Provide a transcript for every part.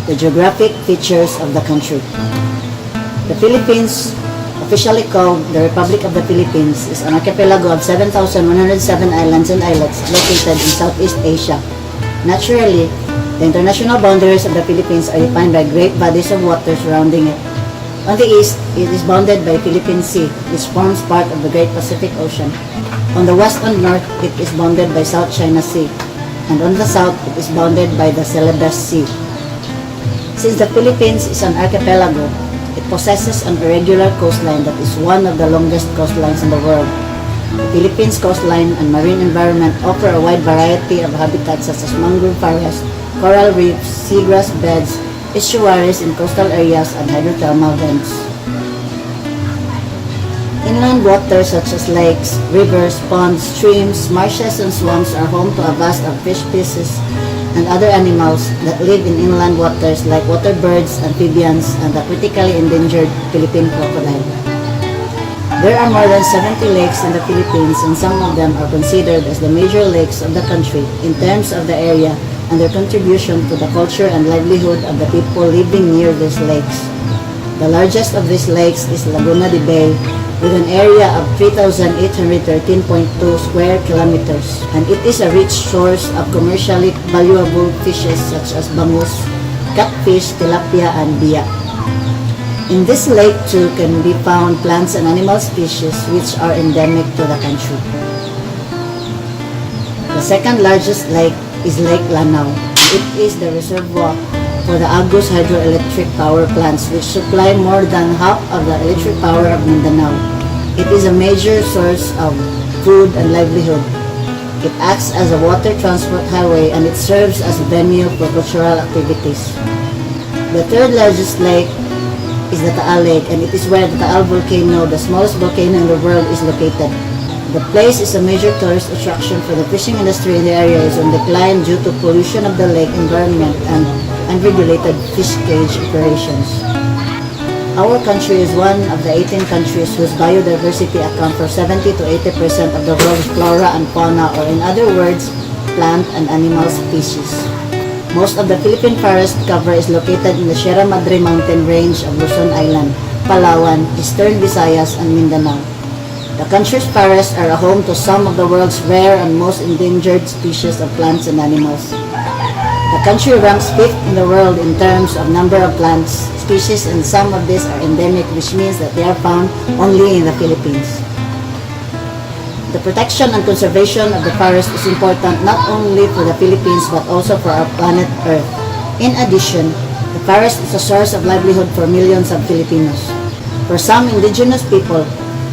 The geographic features of the country. The Philippines, officially called the Republic of the Philippines, is an archipelago of 7,107 islands and islets located in Southeast Asia. Naturally, the international boundaries of the Philippines are defined by great bodies of water surrounding it. On the east, it is bounded by Philippine Sea, which forms part of the Great Pacific Ocean. On the west and north, it is bounded by South China Sea, and on the south, it is bounded by the Celebes Sea. Since the Philippines is an archipelago, it possesses an irregular coastline that is one of the longest coastlines in the world. The Philippines coastline and marine environment offer a wide variety of habitats such as mangrove forests, coral reefs, seagrass beds, estuaries in coastal areas, and hydrothermal vents. Inland waters such as lakes, rivers, ponds, streams, marshes, and swamps are home to a vast of fish species and other animals that live in inland waters like water birds, amphibians, and the critically endangered Philippine crocodile. There are more than 70 lakes in the Philippines, and some of them are considered as the major lakes of the country in terms of the area and their contribution to the culture and livelihood of the people living near these lakes. The largest of these lakes is Laguna de Bay, with an area of 3,813.2 square kilometers, and it is a rich source of commercially valuable fishes such as bangus, catfish, tilapia, and biya. In this lake too can be found plants and animal species which are endemic to the country. The second largest lake is Lake Lanao. It is the reservoir for the Agus hydroelectric power plants, which supply more than half of the electric power of Mindanao. It is a major source of food and livelihood. It acts as a water transport highway, and it serves as a venue for cultural activities. The third largest lake is the Taal Lake, and it is where the Taal volcano, the smallest volcano in the world, is located. The place is a major tourist attraction for the fishing industry in the area is on decline due to pollution of the lake environment and unregulated fish cage operations. Our country is one of the 18 countries whose biodiversity account for 70 to 80% of the world's flora and fauna, or in other words, plant and animal species. Most of the Philippine forest cover is located in the Sierra Madre mountain range of Luzon Island, Palawan, Eastern Visayas, and Mindanao. The country's forests are a home to some of the world's rare and most endangered species of plants and animals. The country ranks 5th in the world in terms of number of plants species, and some of these are endemic, which means that they are found only in the Philippines. The protection and conservation of the forest is important not only for the Philippines but also for our planet Earth. In addition, the forest is a source of livelihood for millions of Filipinos. For some indigenous people,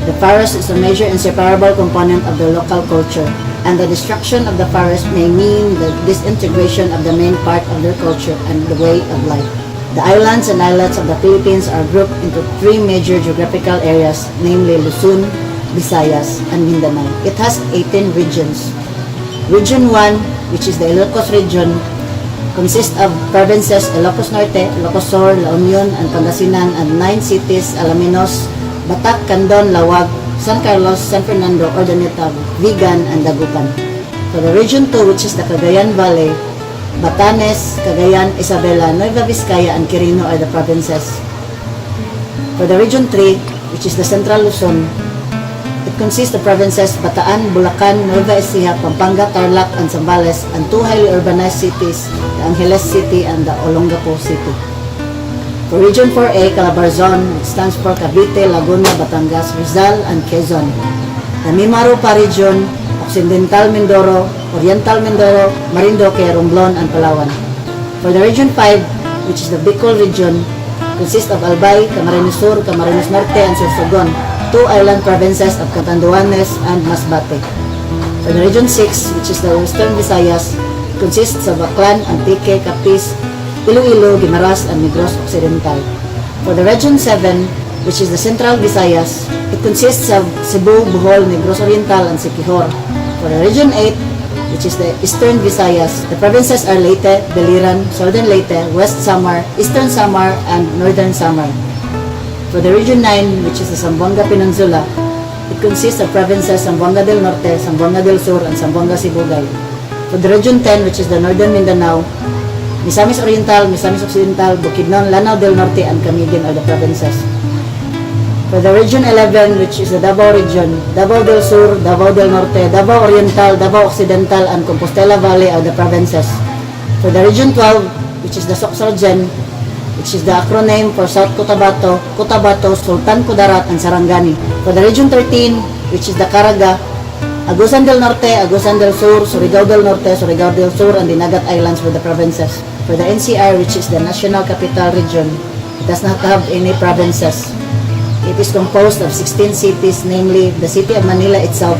the forest is a major inseparable component of their local culture, and the destruction of the forest may mean the disintegration of the main part of their culture and the way of life. The islands and islets of the Philippines are grouped into 3 major geographical areas, namely Luzon, Visayas, and Mindanao. It has 18 regions. Region 1, which is the Ilocos region, consists of provinces Ilocos Norte, Ilocos Sur, La Union, and Pangasinan, and 9 cities: Alaminos, Batak, Candon, Lawag, San Carlos, San Fernando, Urdaneta, Vigan, and Dagupan. For the Region 2, which is the Cagayan Valley, Batanes, Cagayan, Isabela, Nueva Vizcaya, and Quirino are the provinces. For the Region 3, which is the Central Luzon, it consists of provinces Bataan, Bulacan, Nueva Ecija, Pampanga, Tarlac, and Zambales, and 2 highly urbanized cities, the Angeles City and the Olongapo City. For Region 4A, Calabarzon, which stands for Cavite, Laguna, Batangas, Rizal, and Quezon. The Mimaropa region, Occidental Mindoro, Oriental Mindoro, Marinduque, Romblon, and Palawan. For the Region 5, which is the Bicol region, consists of Albay, Camarines Sur, Camarines Norte, and Sorsogon, 2 island provinces of Catanduanes and Masbate. For the Region 6, which is the Western Visayas, it consists of Aklan, Antique, Capiz, Iloilo, Guimaras, and Negros Occidental. For the Region 7, which is the Central Visayas, it consists of Cebu, Bohol, Negros Oriental, and Siquijor. For the Region 8, which is the Eastern Visayas, the provinces are Leyte, Biliran, Southern Leyte, West Samar, Eastern Samar, and Northern Samar. For the Region 9, which is the Zamboanga Peninsula, it consists of provinces Zamboanga del Norte, Zamboanga del Sur, and Zamboanga Sibugay. For the Region 10, which is the Northern Mindanao, Misamis Oriental, Misamis Occidental, Bukidnon, Lanao del Norte, and Camiguin are the provinces. For the Region 11, which is the Davao region, Davao del Sur, Davao del Norte, Davao Oriental, Davao Occidental, and Compostela Valley are the provinces. For the Region 12, which is the Soxargen, which is the acronym for South Cotabato, Sultan Kudarat, and Sarangani. For the Region 13, which is the Caraga, Agusan del Norte, Agusan del Sur, Surigao del Norte, Surigao del Sur, and the Nagat Islands were the provinces. For the NCR, which is the National Capital Region, it does not have any provinces. It is composed of 16 cities, namely the city of Manila itself,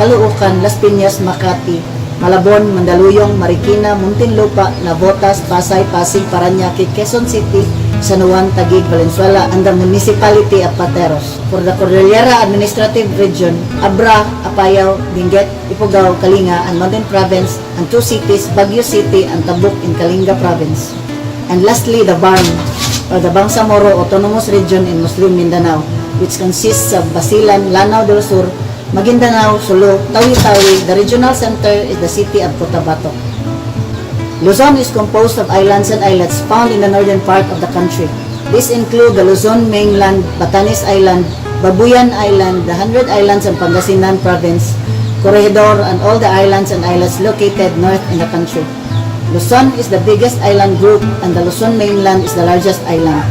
Caloocan, Las Piñas, Makati, Malabon, Mandaluyong, Marikina, Muntinlupa, Navotas, Pasay, Pasig, Parañaque, Quezon City, San Juan, Taguig, Valenzuela, and the municipality of Pateros. For the Cordillera Administrative Region, Abra, Apayao, Benguet, Ifugao, Kalinga, and Northern Province, and 2 cities, Baguio City and Tabuk in Kalinga Province. And lastly, the BARM, or the Bangsamoro Autonomous Region in Muslim Mindanao, which consists of Basilan, Lanao del Sur, Maguindanao, Sulu, Tawi-Tawi. The regional center is the city of Cotabato. Luzon is composed of islands and islets found in the northern part of the country. These include the Luzon mainland, Batanes Island, Babuyan Island, the 100 Islands and Pangasinan Province, Corregidor, and all the islands and islets located north in the country. Luzon is the biggest island group, and the Luzon mainland is the largest island.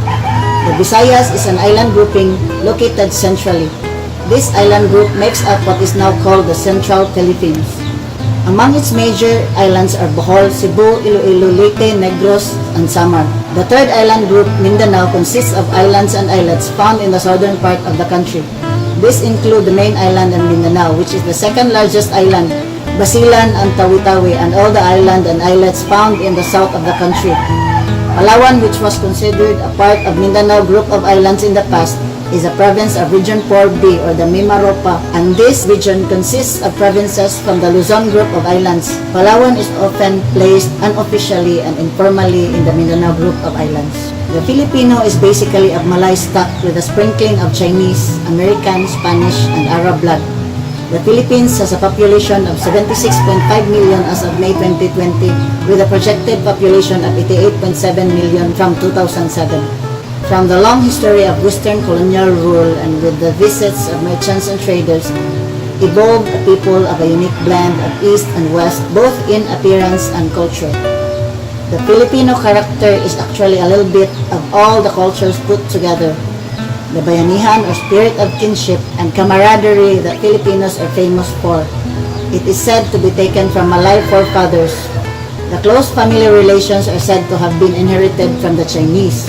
The Visayas is an island grouping located centrally. This island group makes up what is now called the Central Philippines. Among its major islands are Bohol, Cebu, Iloilo, Leyte, Negros, and Samar. The third island group, Mindanao, consists of islands and islets found in the southern part of the country. These include the main island and Mindanao, which is the second largest island, Basilan and Tawi-Tawi, and all the island and islets found in the south of the country. Palawan, which was considered a part of Mindanao group of islands in the past, is a province of Region 4B or the Mimaropa, and this region consists of provinces from the Luzon group of islands. Palawan is often placed unofficially and informally in the Mindanao group of islands. The Filipino is basically of Malay stock with a sprinkling of Chinese, American, Spanish, and Arab blood. The Philippines has a population of 76.5 million as of May 2020, with a projected population of 88.7 million from 2007. From the long history of Western colonial rule and with the visits of merchants and traders, evolved a people of a unique blend of East and West, both in appearance and culture. The Filipino character is actually a little bit of all the cultures put together. The bayanihan or spirit of kinship and camaraderie that Filipinos are famous for. It is said to be taken from Malay forefathers. The close family relations are said to have been inherited from the Chinese.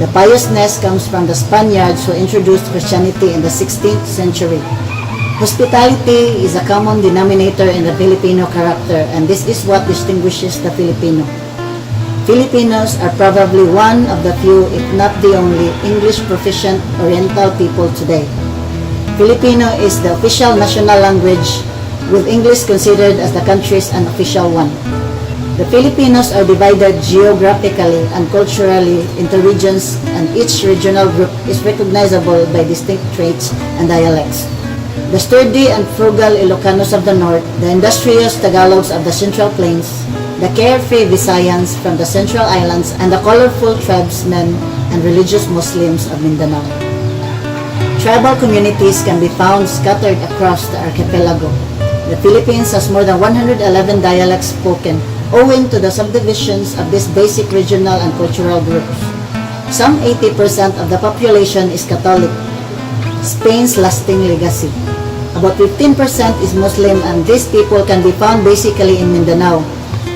The piousness comes from the Spaniards who introduced Christianity in the 16th century. Hospitality is a common denominator in the Filipino character, and this is what distinguishes the Filipino. Filipinos are probably one of the few, if not the only, English proficient Oriental people today. Filipino is the official national language, with English considered as the country's unofficial one. The Filipinos are divided geographically and culturally into regions, and each regional group is recognizable by distinct traits and dialects. The sturdy and frugal Ilocanos of the north, the industrious Tagalogs of the Central Plains, the carefree Visayans from the Central Islands, and the colorful tribesmen and religious Muslims of Mindanao. Tribal communities can be found scattered across the archipelago. The Philippines has more than 111 dialects spoken, owing to the subdivisions of these basic regional and cultural groups. Some 80% of the population is Catholic, Spain's lasting legacy. About 15% is Muslim, and these people can be found basically in Mindanao.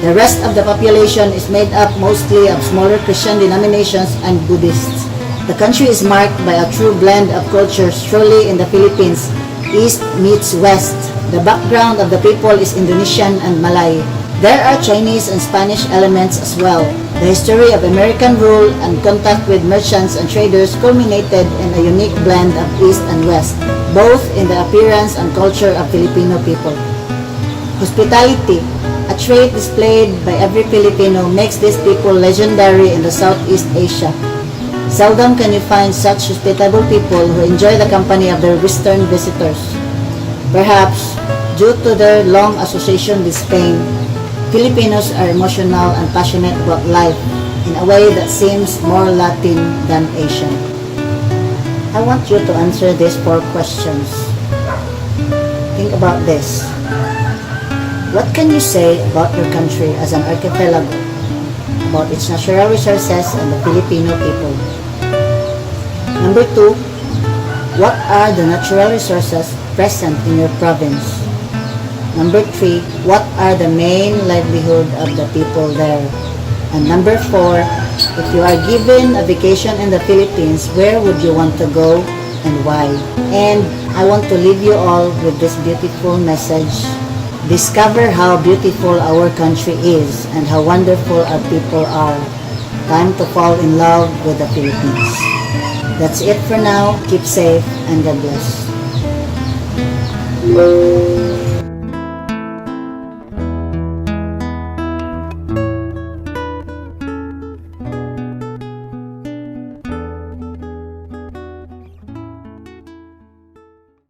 The rest of the population is made up mostly of smaller Christian denominations and Buddhists. The country is marked by a true blend of cultures. Truly in the Philippines, East meets West. The background of the people is Indonesian and Malay. There are Chinese and Spanish elements as well. The history of American rule and contact with merchants and traders culminated in a unique blend of East and West, both in the appearance and culture of Filipino people. Hospitality, a trait displayed by every Filipino, makes these people legendary in the Southeast Asia. Seldom can you find such hospitable people who enjoy the company of their Western visitors. Perhaps, due to their long association with Spain, Filipinos are emotional and passionate about life in a way that seems more Latin than Asian. I want you to answer these 4 questions. Think about this. What can you say about your country as an archipelago, about its natural resources and the Filipino people? Number 2, what are the natural resources present in your province? Number 3, what are the main livelihood of the people there? And number 4, if you are given a vacation in the Philippines, where would you want to go and why? And I want to leave you all with this beautiful message. Discover how beautiful our country is and how wonderful our people are. Time to fall in love with the Philippines. That's it for now. Keep safe and God bless.